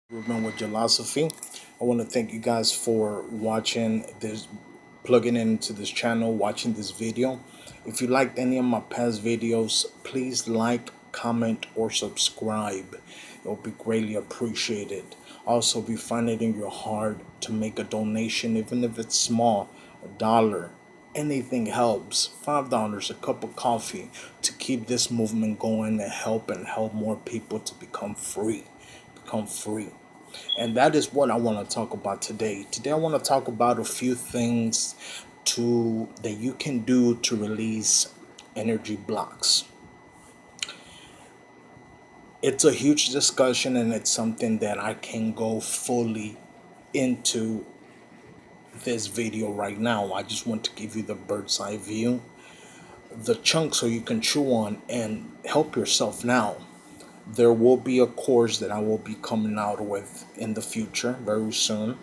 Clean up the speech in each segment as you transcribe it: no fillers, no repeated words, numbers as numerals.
Ruben with philosophy. I want to thank you guys for watching this, plugging into this channel, watching this video. If you liked any of my past videos, please like, comment, or subscribe. It will be greatly appreciated. Also, if you find it in your heart to make a donation, even if it's small, $1, anything helps. $5, a cup of coffee, to keep this movement going and help more people to become free. And that is what I want to talk about today. Today I want to talk about a few things to that you can do to release energy blocks. It's a huge discussion, and it's something that I can go fully into this video right now. I just want to give you the bird's eye view, the chunks so you can chew on and help yourself now. There will be a course that I will be coming out with in the future very soon,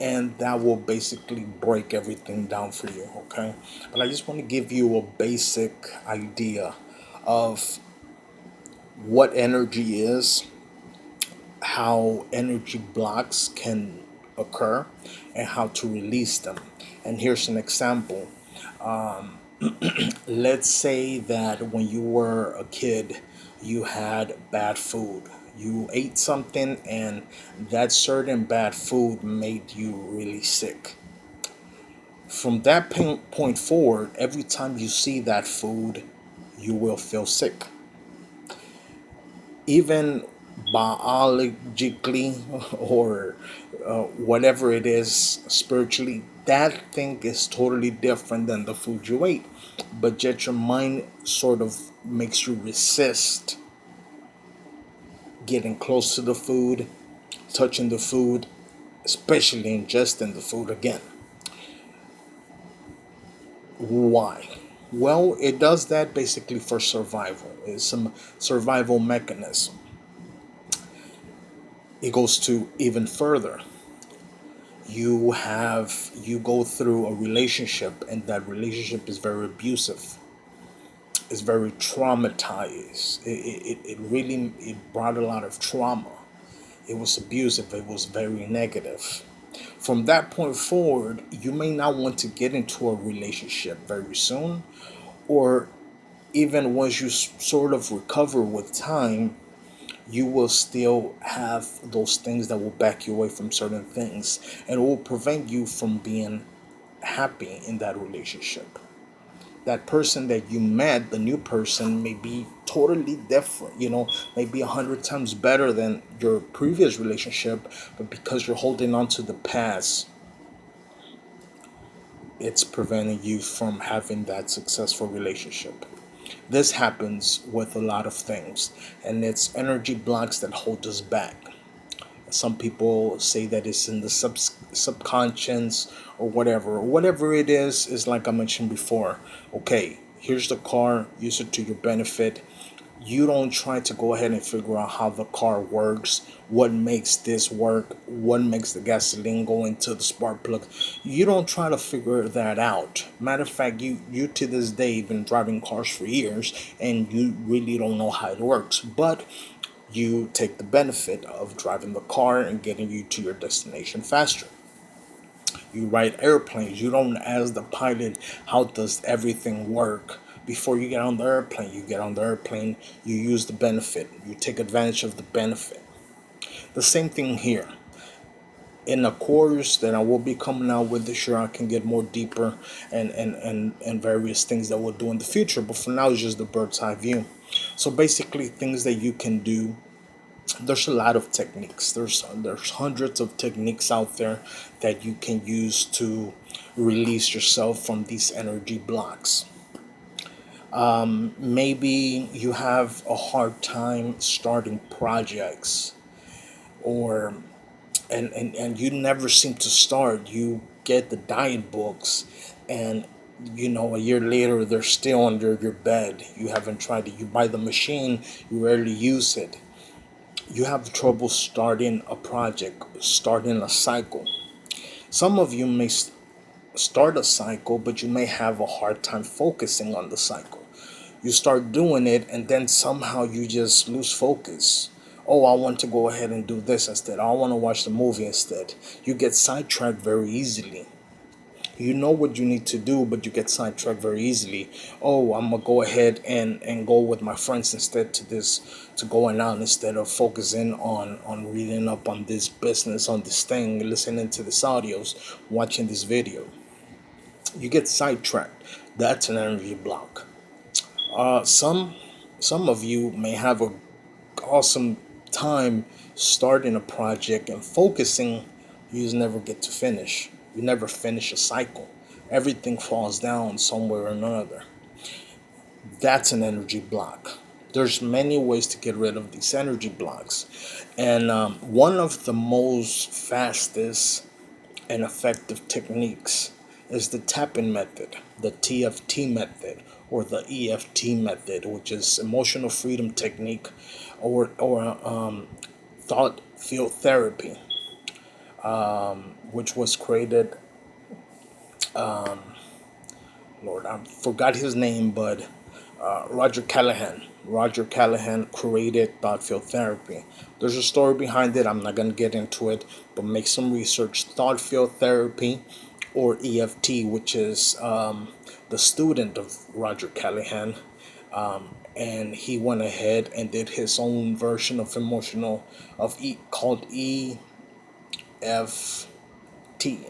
and that will basically break everything down for you, okay? But I just want to give you a basic idea of what energy is, how energy blocks can occur, and how to release them. And here's an example. Let's say that when you were a kid, you had bad food. You ate something, and that certain bad food made you really sick. From that point forward, every time you see that food, you will feel sick. Even biologically or whatever it is spiritually, that thing is totally different than the food you ate. But yet your mind sort of makes you resist getting close to the food, touching the food, especially ingesting the food again. Why? Well, it does that basically for survival. It's some survival mechanism. It goes to even further. You go through a relationship, and that relationship is very abusive. It's very traumatized. It really it brought a lot of trauma. It was abusive. It was very negative. From that point forward, you may not want to get into a relationship very soon, or even once you sort of recover with time, you will still have those things that will back you away from certain things, and it will prevent you from being happy in that relationship. That person that you met, the new person, may be totally different, maybe 100 times better than your previous relationship, but because you're holding on to the past, it's preventing you from having that successful relationship. This happens with a lot of things, and it's energy blocks that hold us back. Some people say that it's in the subconscious or whatever. Whatever it is like I mentioned before. Okay, here's the car, use it to your benefit. You don't try to go ahead and figure out how the car works, what makes this work, what makes the gasoline go into the spark plug. You don't try to figure that out. Matter of fact, you to this day been driving cars for years, and you really don't know how it works. But you take the benefit of driving the car and getting you to your destination faster. You ride airplanes. You don't ask the pilot, how does everything work? Before you get on the airplane, you use the benefit. You take advantage of the benefit. The same thing here. In a course that I will be coming out with this year, I can get more deeper and various things that we'll do in the future. But for now, it's just the bird's eye view. So basically, things that you can do. There's a lot of techniques. There's hundreds of techniques out there that you can use to release yourself from these energy blocks. Maybe you have a hard time starting projects, or and you never seem to start. You get the diet books, and a year later they're still under your bed. You haven't tried it. You buy the machine, you rarely use it. You have trouble starting a project, starting a cycle. Some of you may start a cycle, but you may have a hard time focusing on the cycle. You start doing it, and then somehow you just lose focus, Oh, I want to go ahead and do this instead. I want to watch the movie instead. You get sidetracked very easily. You know what you need to do, but you get sidetracked very easily. Oh, I'm gonna go ahead and go with my friends instead to going out instead of focusing on reading up on this business, on this thing, listening to this audios, watching this video. You get sidetracked. That's an energy block. Some of you may have a awesome time starting a project and focusing. You just never get to finish. You never finish a cycle. Everything falls down somewhere or another. That's an energy block. There's many ways to get rid of these energy blocks, and one of the most fastest and effective techniques is the tapping method, the TFT method, or the EFT method, which is emotional freedom technique, or thought field therapy, which was created. Lord, I forgot his name, but Roger Callahan. Roger Callahan created thought field therapy. There's a story behind it. I'm not going to get into it, but make some research. Thought field therapy, or EFT, which is the student of Roger Callahan. And he went ahead and did his own version of emotional, called EF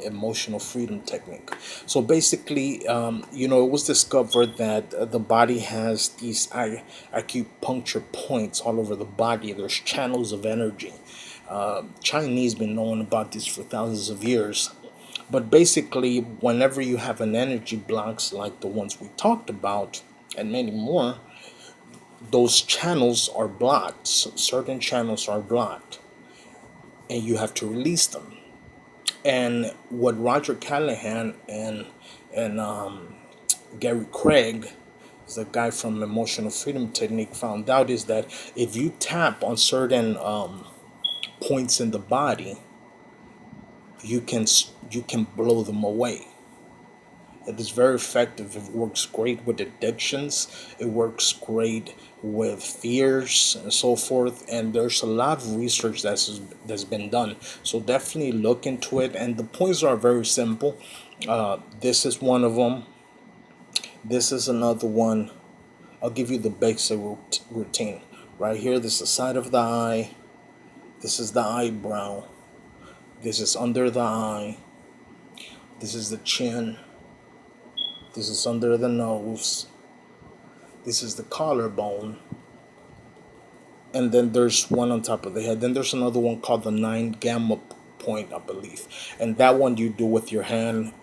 emotional freedom technique. So basically, it was discovered that the body has these acupuncture points all over the body. There's channels of energy. Chinese been knowing about this for thousands of years. But basically, whenever you have an energy blocks like the ones we talked about, and many more, those channels are blocked. Certain channels are blocked, and you have to release them. And what Roger Callahan and Gary Craig, the guy from Emotional Freedom Technique, found out is that if you tap on certain points in the body, you can blow them away. It is very effective. It works great with addictions. It works great with fears and so forth. And there's a lot of research that's been done. So definitely look into it. And the points are very simple. This is one of them. This is another one. I'll give you the basic routine. Right here, this is the side of the eye. This is the eyebrow. This is under the eye. This is the chin. This is under the nose. This is the collarbone. And then there's one on top of the head. Then there's another one called the 9 gamma point, I believe. And that one you do with your hand.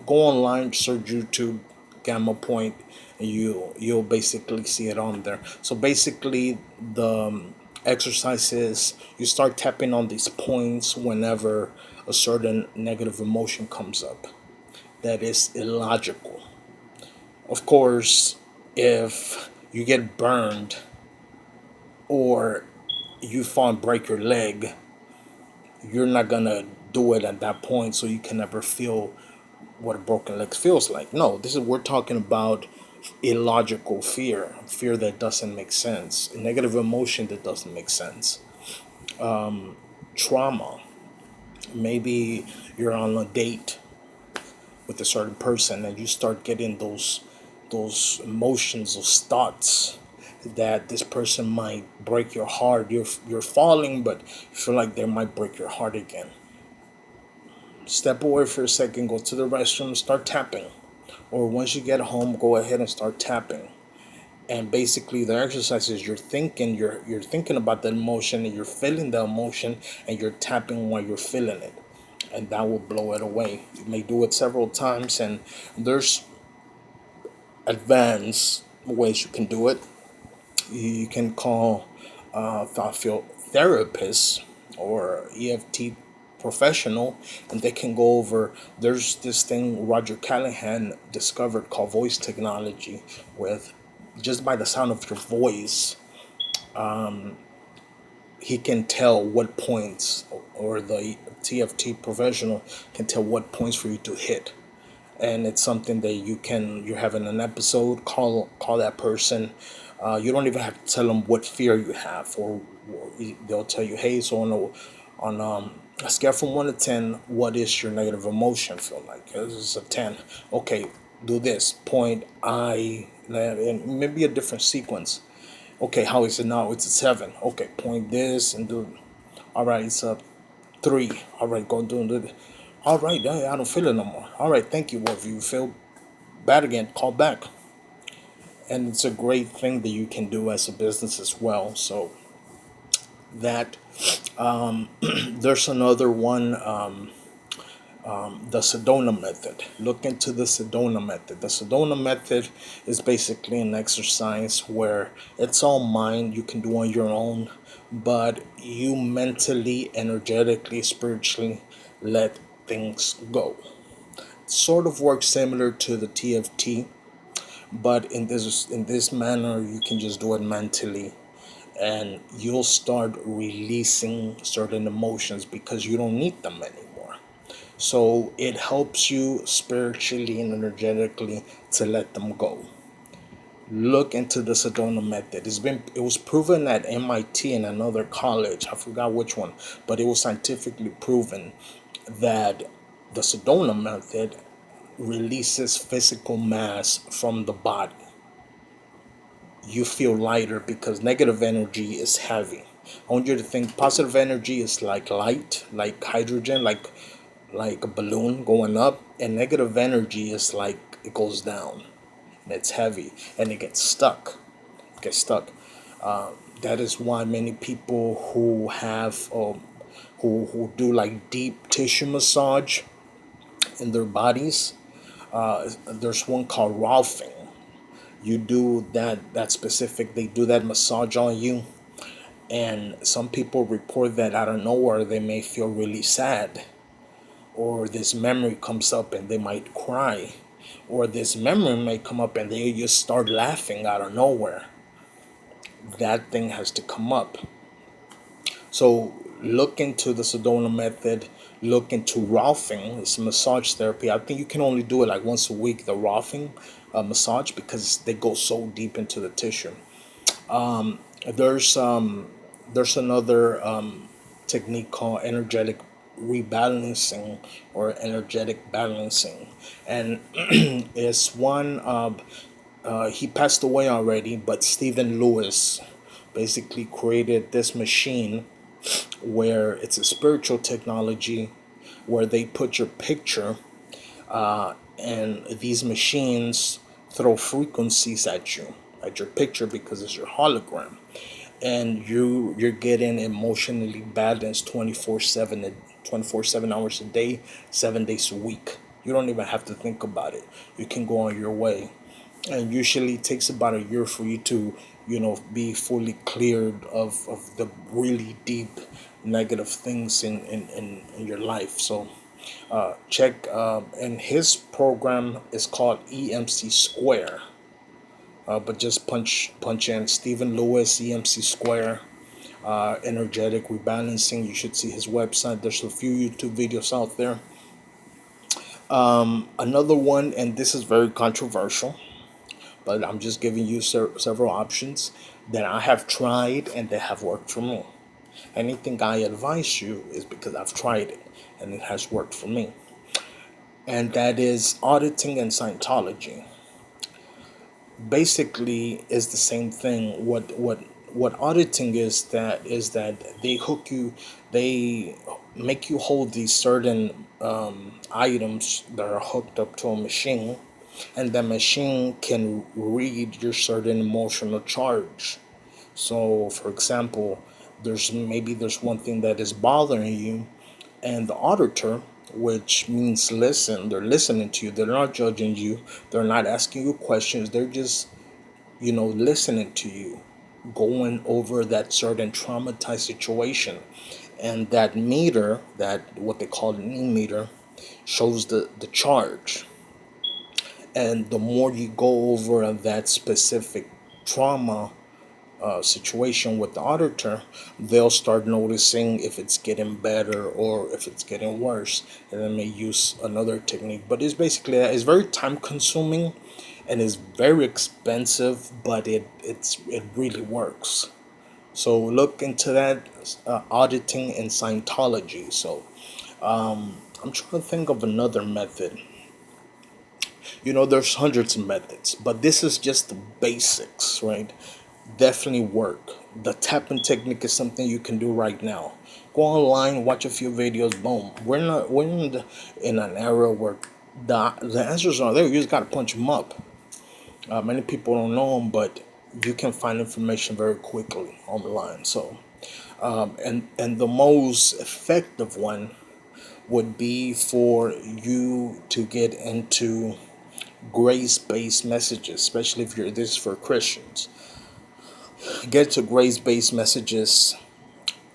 Go online, search YouTube, gamma point, and you'll basically see it on there. So basically, the exercise is you start tapping on these points whenever a certain negative emotion comes up that is illogical. Of course, if you get burned or you fall and break your leg, you're not gonna do it at that point, so you can never feel what a broken leg feels like. No, we're talking about illogical fear, fear that doesn't make sense, a negative emotion that doesn't make sense, trauma. Maybe you're on a date with a certain person and you start getting those emotions, those thoughts that this person might break your heart. You're falling, but you feel like they might break your heart again. Step away for a second, go to the restroom, start tapping. Or once you get home, go ahead and start tapping. And basically the exercise is you're thinking about the emotion and you're feeling the emotion and you're tapping while you're feeling it. And that will blow it away. You may do it several times, and there's advanced ways you can do it. You can call thought field therapists or EFT professional, and they can go over. There's this thing Roger Callahan discovered called voice technology, with just by the sound of your voice, he can tell what points, or the TFT professional can tell what points for you to hit. And it's something that you're having an episode, call that person, You don't even have to tell them what fear you have, or they'll tell you, hey, so on a scale from 1 to 10, what is your negative emotion feel like? This is a 10. Okay, do this. Point I, and maybe a different sequence. Okay, how is it now? It's a 7. Okay, point this and do. All right, it's a 3. All right, go do it. All right, I don't feel it no more. All right, thank you. Well, if you feel bad again, call back. And it's a great thing that you can do as a business as well. So that there's another one, the sedona method. Look into the sedona method. The sedona method is basically an exercise where it's all mind, you can do on your own, but you mentally, energetically, spiritually let things go. Sort of works similar to the TFT, but in this manner you can just do it mentally, and you'll start releasing certain emotions because you don't need them anymore. So it helps you spiritually and energetically to let them go. Look into the sedona method. It was proven at MIT and another college, I forgot which one, but it was scientifically proven that the sedona method releases physical mass from the body. You feel lighter because negative energy is heavy. I want you to think positive energy is like light, like hydrogen, like a balloon going up, and negative energy is like it goes down and it's heavy and it gets stuck. It gets stuck. That is why many people who have who do like deep tissue massage in their bodies. There's one called Rolfing. You do that specific. They do that massage on you, and some people report that out of nowhere they may feel really sad, or this memory comes up and they might cry, or this memory may come up and they just start laughing out of nowhere. That thing has to come up. So look into the sedona method. Look into Rolfing. It's massage therapy. I think you can only do it like once a week, the Rolfing massage, because they go so deep into the tissue. There's there's another technique called energetic rebalancing or energetic balancing, and it's one he passed away already, but Stephen Lewis basically created this machine where it's a spiritual technology where they put your picture, and these machines throw frequencies at your picture because it's your hologram, and you're getting emotionally balanced 24/7, 24/7 hours a day, 7 days a week. You don't even have to think about it. You can go on your way, and usually it takes about a year for you to be fully cleared of the really deep negative things in your life. So check, and his program is called EMC Square, but just punch in Stephen Lewis EMC Square, energetic rebalancing. You should see his website. There's a few YouTube videos out there. Another one, and this is very controversial, but I'm just giving you several options that I have tried and that have worked for me. Anything I advise you is because I've tried it and it has worked for me. And that is auditing and Scientology. Basically, is the same thing. What auditing is that they make you hold these certain items that are hooked up to a machine, and the machine can read your certain emotional charge. So, for example, there's one thing that is bothering you, and the auditor, which means listen, they're listening to you. They're not judging you. They're not asking you questions. They're just listening to you, going over that certain traumatized situation, and that meter, that what they call an e-meter, shows the charge. And the more you go over that specific trauma situation with the auditor, they'll start noticing if it's getting better or if it's getting worse, and then may use another technique. But it's basically it's very time consuming, and it's very expensive, but it really works. So look into that, auditing and Scientology. So I'm trying to think of another method. There's hundreds of methods, but this is just the basics, right? Definitely work. The tapping technique is something you can do right now. Go online, watch a few videos, boom. We're in an era where the answers are there. You just gotta punch them up. Many people don't know them, but you can find information very quickly online. So, and the most effective one would be for you to get into grace-based messages, especially if you're this for Christians. Get to grace-based messages.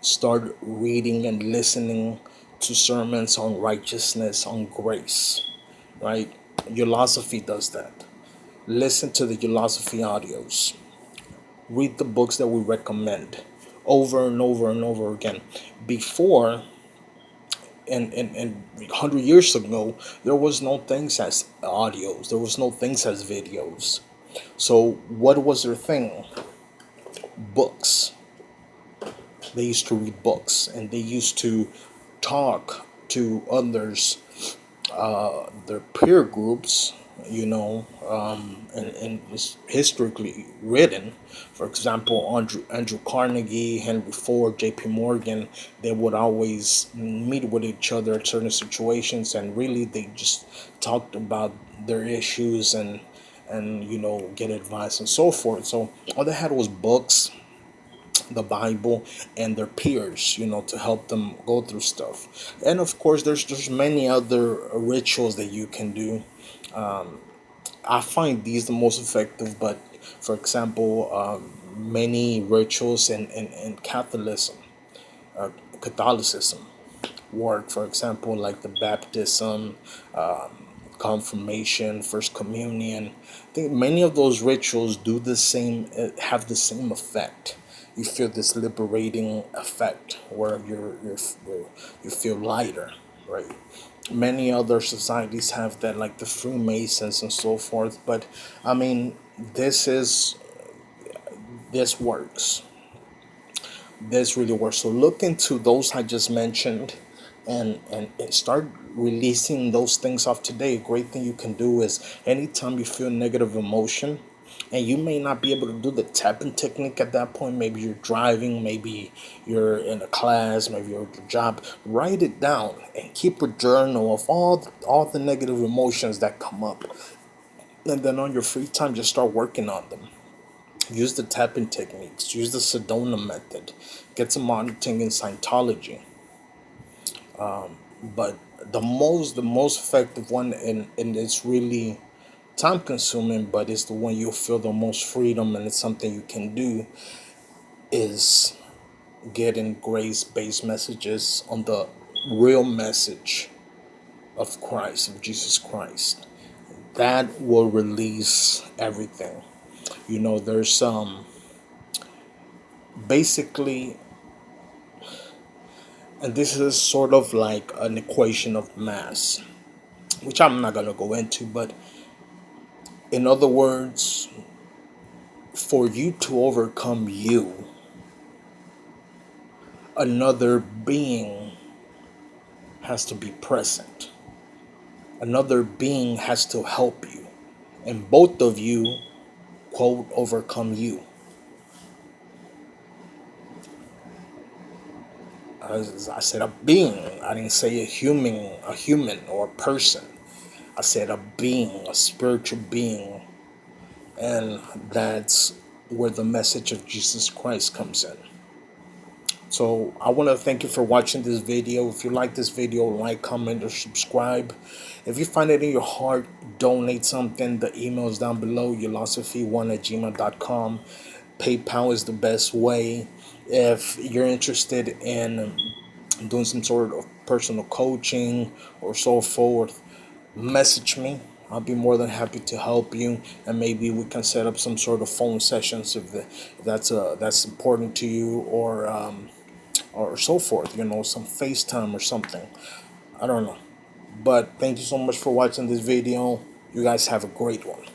Start reading and listening to sermons on righteousness, on grace. Right? Philosophy does that. Listen to the philosophy audios. Read the books that we recommend over and over and over again. Before, and 100 years ago, there was no things as audios. There was no things as videos. So what was their thing? Books. They used to read books, and they used to talk to others, their peer groups, and it's historically written. For example, Andrew Carnegie, Henry Ford, J.P. Morgan, they would always meet with each other in certain situations, and really they just talked about their issues and get advice and so forth. So all they had was books, the Bible, and their peers, to help them go through stuff. And of course, there's many other rituals that you can do. I find these the most effective, but for example, many rituals in uh, Catholicism work. For example, like the baptism, confirmation, first communion. I think many of those rituals do the same, have the same effect. You feel this liberating effect where you feel lighter, right? Many other societies have that, like the Freemasons and so forth. But I mean, this works. This really works. So look into those I just mentioned, and start releasing those things off today. A great thing you can do is anytime you feel negative emotion, and you may not be able to do the tapping technique at that point. Maybe you're driving, maybe you're in a class, maybe you're at your job. Write it down and keep a journal of all the negative emotions that come up, and then on your free time, just start working on them. Use the tapping techniques. Use the sedona method. Get some auditing in Scientology. But the most effective one, and it's really time consuming, but it's the one you'll feel the most freedom, and it's something you can do, is getting grace based messages on the real message of Christ, of Jesus Christ. That will release everything. There's basically, and this is sort of like an equation of mass, which I'm not going to go into, but in other words, for you to overcome you, another being has to be present. Another being has to help you. And both of you, quote, overcome you. I said a being. I didn't say a human or a person. I said a being, a spiritual being. And that's where the message of Jesus Christ comes in. So I want to thank you for watching this video. If you like this video, like, comment, or subscribe. If you find it in your heart, donate something. The email is down below, philosophy1@gmail.com. PayPal is the best way. If you're interested in doing some sort of personal coaching or so forth, message me. I'll be more than happy to help you, and maybe we can set up some sort of phone sessions if that's important to you, or so forth. Some FaceTime or something. I don't know. But thank you so much for watching this video. You guys have a great one.